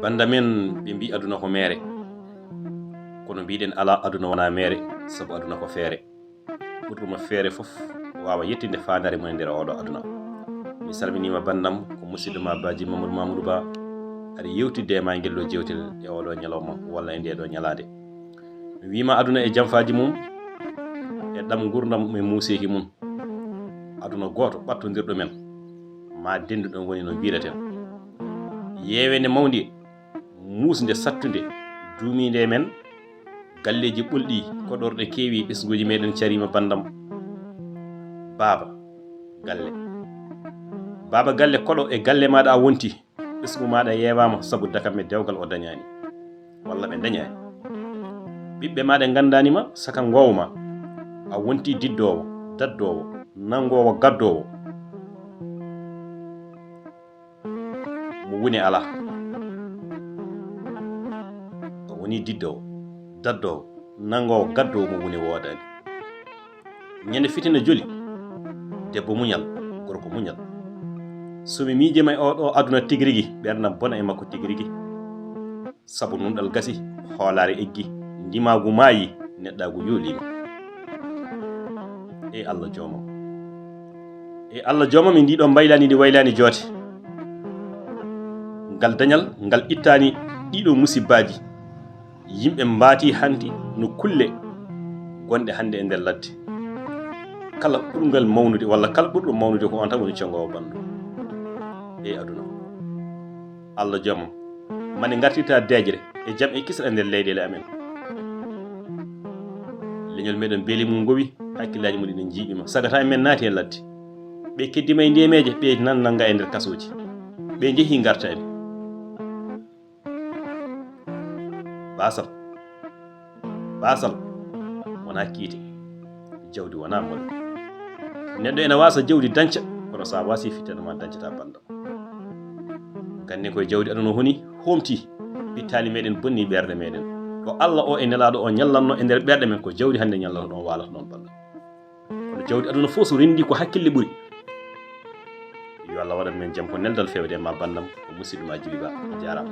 banda men ɓe mbi aduna ko mere, kono mbiɗen ala aduna wona mere, sabu aduna ko feere. ɓurɗuma feere fof wawa yettinde fandare mum e nder oɗo aduna. mi salminima bandam ko musidɗo ma baji Mamadou Ba aɗa yewtidde e ma guelɗo jewtel e oɗo ñalawma walla e ndeɗo ñalade. mi wima aduna e jamfaji mum e ɗam gurdam e museki mum. aduna goto ɓattodirɗo men ma denduɗon woni no mbiɗeten. yewende mawdi musde sattude duumide men, galleji ɓolɗi koɗorɗe keewi ɓesguji meɗen carima bandam. baba galle koɗo e galle maɗa a wonti, ɓesgu maɗa yewama sabu dakamme dewgal o dañani walla ɓe dañani. ɓiɓɓe maɗa gandanima saka gowma, a wonti diddowo, daddowo, nangowo, gaddowo. mo woni ala. o woni diddowo, daddowo, nangowo, gaddowo, mo woni wodani. ñande fitina joli, debbo muñal, gorko muñal. somi miijema e oɗo aduna tigirigui ɓerdam bona e makko tigirigui, sabu nunɗal gasi, hoolare eggi, ndimagu maayi, neɗɗagu yoolima. e Allah jomam, e Allah jomam e ndiɗo baylani ndi waylani joote. ngal dañal ngal ittani ɗiɗo musibbaji. yimɓe mbaati hanti no kulle gonɗe hande e nder ladde. kala ɓurgal mawnude walla kala ɓurɗo mawnude ko on tan woni congowo bandu. e aduna Allah jomam mane gartirta dejre e jaam e kisra nder leyɗele amen. leñol meɗen beeli mum gowi, hakkillaji muɗum ɗen jiiɓima, sagata men naati e ladde. ɓe keddima e ndemeje, ɓe nan nanga e nder kasoji, ɓe jeehi gartani. basal wona kiite, jawdi wona moɗo. neɗɗo ene wasa jawdi danca, kono sa wasi fittanama dancata bandam. gandi koye jawdi aduna honi homti, ɓittali meɗen bonni ɓerde meɗen. ɗo Allah o e nelaɗo o ñallanno e nder ɓerde men ko jawdi hande ñallata ɗon walata ɗon bandam. kono jawdi aduna fof so rendi ko hakkille ɓuuri. yo Allah waɗan men jaam ko neldal fewde ma bandam ko musidɗo ma Djiby Ba. jarama.